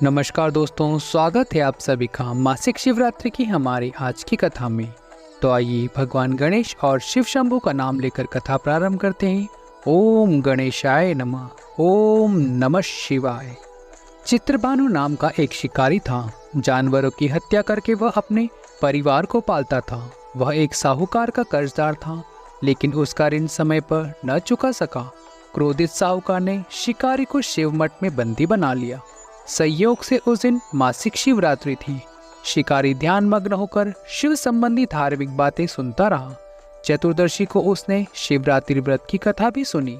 नमस्कार दोस्तों, स्वागत है आप सभी का मासिक शिवरात्रि की हमारी आज की कथा में। तो आइए भगवान गणेश और शिव शंभू का नाम लेकर कथा प्रारंभ करते हैं। ओम गणेशाय नमः। ओम नमः शिवाय। चित्रभानु नाम का एक शिकारी था। जानवरों की हत्या करके वह अपने परिवार को पालता था। वह एक साहूकार का कर्जदार था, लेकिन उसका ऋण समय पर न चुका सका। क्रोधित साहूकार ने शिकारी को शिव मठ में बंदी बना लिया। संयोग से उस दिन मासिक शिवरात्रि थी। शिकारी ध्यान मग्न होकर शिव संबंधी धार्मिक बातें सुनता रहा। चतुर्दशी को उसने शिवरात्रि व्रत की कथा भी सुनी।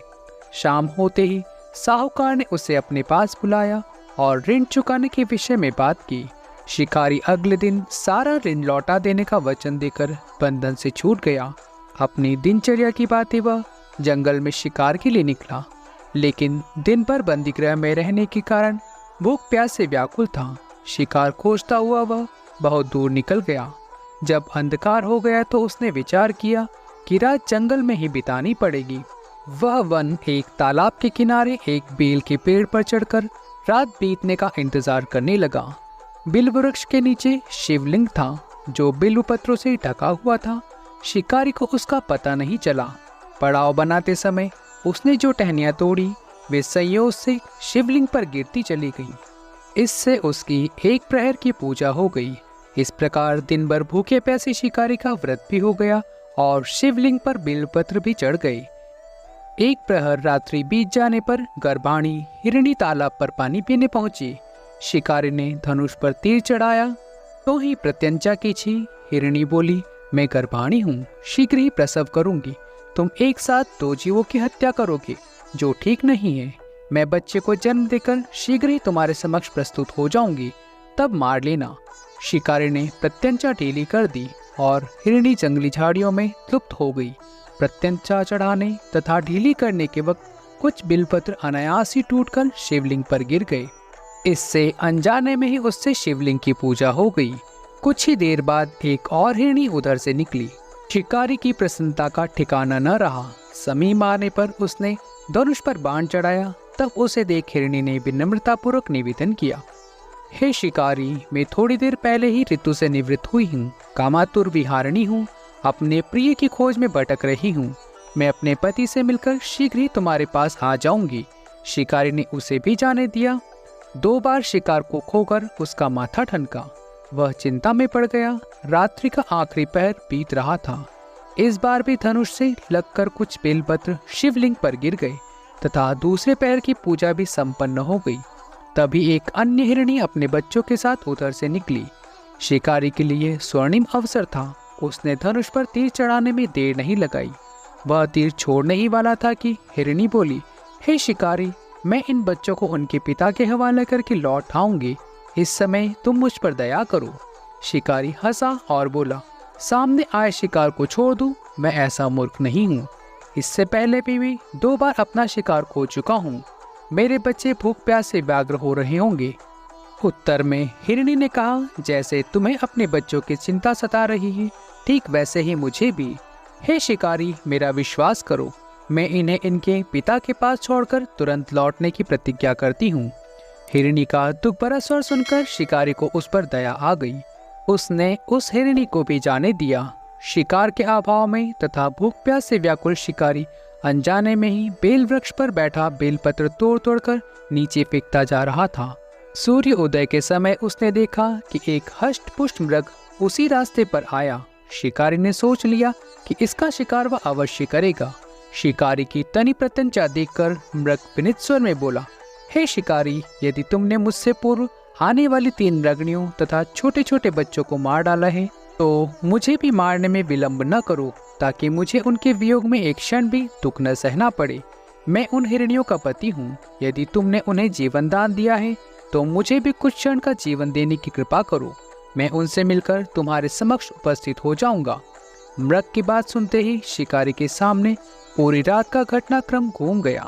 शाम होते ही साहूकार ने उसे अपने पास बुलाया और ऋण चुकाने के विषय में बात की। शिकारी अगले दिन सारा ऋण लौटा देने का वचन देकर बंधन से छूट गया। अपनी दिनचर्या की बातें वह जंगल में शिकार के लिए निकला, लेकिन दिन भर बंदी गृह में रहने के कारण भूख प्यास से व्याकुल था। शिकार खोजता हुआ वह बहुत दूर निकल गया। जब अंधकार हो गया तो उसने विचार किया कि रात जंगल में ही बितानी पड़ेगी। वह वन एक तालाब के किनारे एक बेल के पेड़ पर चढ़कर रात बीतने का इंतजार करने लगा। बिल वृक्ष के नीचे शिवलिंग था, जो बिल्व पत्रों से ढका हुआ था। शिकारी को उसका पता नहीं चला। पड़ाव बनाते समय उसने जो टहनियाँ तोड़ी वे संयोग से शिवलिंग पर गिरती चली गई। इससे उसकी एक प्रहर की पूजा हो गई। इस प्रकार दिन भर भूखे प्यासे शिकारी का व्रत भी हो गया और शिवलिंग पर बेलपत्र भी चढ़ गए। एक प्रहर रात्रि बीत जाने पर गर्भाणी हिरणी तालाब पर पानी पीने पहुंची। शिकारी ने धनुष पर तीर चढ़ाया तो ही प्रत्यंचा खींची। हिरणी बोली, मैं गर्भाणी हूँ, शीघ्र ही प्रसव करूंगी। तुम एक साथ दो जीवों की हत्या करोगे, जो ठीक नहीं है। मैं बच्चे को जन्म देकर शीघ्र ही तुम्हारे समक्ष प्रस्तुत हो जाऊंगी, तब मार लेना। शिकारी ने प्रत्यंचा ढीली कर दी और हिरणी जंगली झाड़ियों में लुप्त हो गई। प्रत्यंचा चढ़ाने तथा ढीली करने के वक्त कुछ बिलपत्र अनायास ही टूटकर शिवलिंग पर गिर गए। इससे अनजाने में ही उससे शिवलिंग की पूजा हो गई। कुछ ही देर बाद एक और हिरणी उधर से निकली। शिकारी की प्रसन्नता का ठिकाना न रहा। समीप आने पर उसने धनुष पर बाण चढ़ाया। तब उसे देख हिरणी ने विनम्रतापूर्वक निवेदन किया, हे शिकारी, मैं थोड़ी देर पहले ही ऋतु से निवृत्त हुई हूँ। कामातुर विहारिणी हूँ, अपने प्रिय की खोज में भटक रही हूँ। मैं अपने पति से मिलकर शीघ्र ही तुम्हारे पास आ जाऊंगी। शिकारी ने उसे भी जाने दिया। 2 बार शिकार को खोकर उसका माथा ठनका। वह चिंता में पड़ गया। रात्रि का आखिरी पहर बीत रहा था। इस बार भी धनुष से लगकर कुछ बेलपत्र शिवलिंग पर गिर गए तथा दूसरे पैर की पूजा भी संपन्न हो गई। तभी एक अन्य हिरणी अपने बच्चों के साथ उधर से निकली। शिकारी के लिए स्वर्णिम अवसर था। उसने धनुष पर तीर चढ़ाने में देर नहीं लगाई। वह तीर छोड़ने ही वाला था कि हिरणी बोली, हे शिकारी, मैं इन बच्चों को उनके पिता के हवाले करके लौट आऊंगी। इस समय तुम मुझ पर दया करो। शिकारी हंसा और बोला, सामने आए शिकार को छोड़ दूं? मैं ऐसा मूर्ख नहीं हूँ। इससे पहले भी मैं 2 बार अपना शिकार खो चुका हूँ। मेरे बच्चे भूख प्यास से व्याग्र हो रहे होंगे। उत्तर में हिरणी ने कहा, जैसे तुम्हें अपने बच्चों की चिंता सता रही है, ठीक वैसे ही मुझे भी। हे शिकारी, मेरा विश्वास करो, मैं इन्हें इनके पिता के पास छोड़कर तुरंत लौटने की प्रतिज्ञा करती हूँ। हिरणी का दुख भरा स्वर सुनकर शिकारी को उस पर दया आ गई। उसने उस हिरणी को भी जाने दिया। शिकार के अभाव में तथा भूख प्यास से व्याकुल शिकारी अनजाने में ही बेल वृक्ष पर बैठा बेलपत्र तोड़ तोड़कर नीचे फेंकता जा रहा था। सूर्य उदय के समय उसने देखा कि एक हष्ट पुष्ट मृग उसी रास्ते पर आया। शिकारी ने सोच लिया कि इसका शिकार वह अवश्य करेगा। शिकारी की तनी प्रत्यंचा देखकर मृग विनीत स्वर में बोला, हे शिकारी, यदि तुमने मुझसे पूर्व आने वाली 3 मृगणियों तथा छोटे छोटे बच्चों को मार डाला है, तो मुझे भी मारने में विलंब न करो, ताकि मुझे उनके वियोग में एक क्षण भी दुख न सहना पड़े। मैं उन हिरणियों का पति हूँ। यदि तुमने उन्हें जीवन दान दिया है तो मुझे भी कुछ क्षण का जीवन देने की कृपा करो। मैं उनसे मिलकर तुम्हारे समक्ष उपस्थित हो जाऊंगा। मृग की बात सुनते ही शिकारी के सामने पूरी रात का घटनाक्रम घूम गया।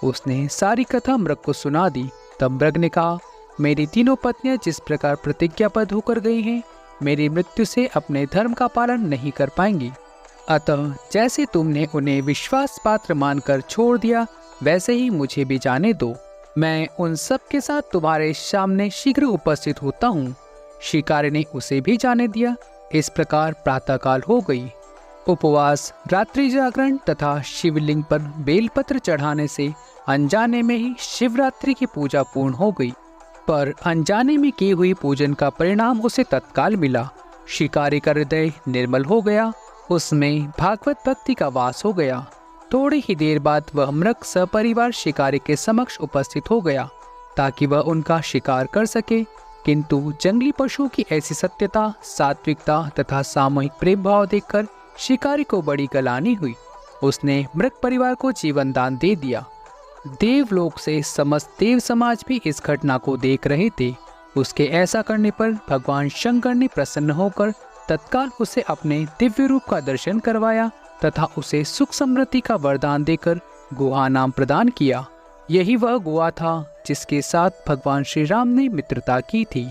उसने सारी कथा मृग को सुना दी। तब मृग ने कहा, मेरी 3 पत्नियां जिस प्रकार प्रतिज्ञाबद्ध होकर गई हैं, मेरी मृत्यु से अपने धर्म का पालन नहीं कर पाएंगी। अतः जैसे तुमने उन्हें विश्वास पात्र मानकर छोड़ दिया, वैसे ही मुझे भी जाने दो। मैं उन सब के साथ तुम्हारे सामने शीघ्र उपस्थित होता हूँ। शिकारी ने उसे भी जाने दिया। इस प्रकार प्रातःकाल हो गई। उपवास, रात्रि जागरण तथा शिवलिंग पर बेलपत्र चढ़ाने से अनजाने में ही शिवरात्रि की पूजा पूर्ण हो गई। पर अनजाने में की हुई पूजन का परिणाम उसे तत्काल मिला। शिकारी का हृदय निर्मल हो गया, उसमें भागवत भक्ति का वास हो गया। थोड़ी ही देर बाद वह मृग सपरिवार शिकारी के समक्ष उपस्थित हो गया ताकि वह उनका शिकार कर सके। किंतु जंगली पशुओं की ऐसी सत्यता, सात्विकता तथा सामूहिक प्रेम भाव देखकर शिकारी को बड़ी गलानी हुई। उसने मृग परिवार को जीवन दान दे दिया। देवलोक से समस्त देव समाज भी इस घटना को देख रहे थे। उसके ऐसा करने पर भगवान शंकर ने प्रसन्न होकर तत्काल उसे अपने दिव्य रूप का दर्शन करवाया तथा उसे सुख समृद्धि का वरदान देकर गुहा नाम प्रदान किया। यही वह गुहा था जिसके साथ भगवान श्री राम ने मित्रता की थी।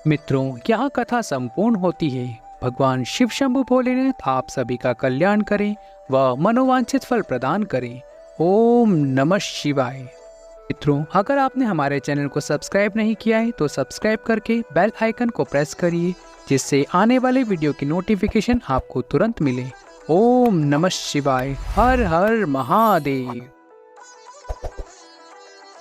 मित्रों, यहाँ कथा संपूर्ण होती है। भगवान शिव शंभु भोलेनाथ आप सभी का कल्याण करें व मनोवांछित फल प्रदान करें। ओम नमः शिवाय। मित्रों, अगर आपने हमारे चैनल को सब्सक्राइब नहीं किया है तो सब्सक्राइब करके बेल आइकन को प्रेस करिए, जिससे आने वाले वीडियो की नोटिफिकेशन आपको तुरंत मिले। ओम नमः शिवाय। हर हर महादेव।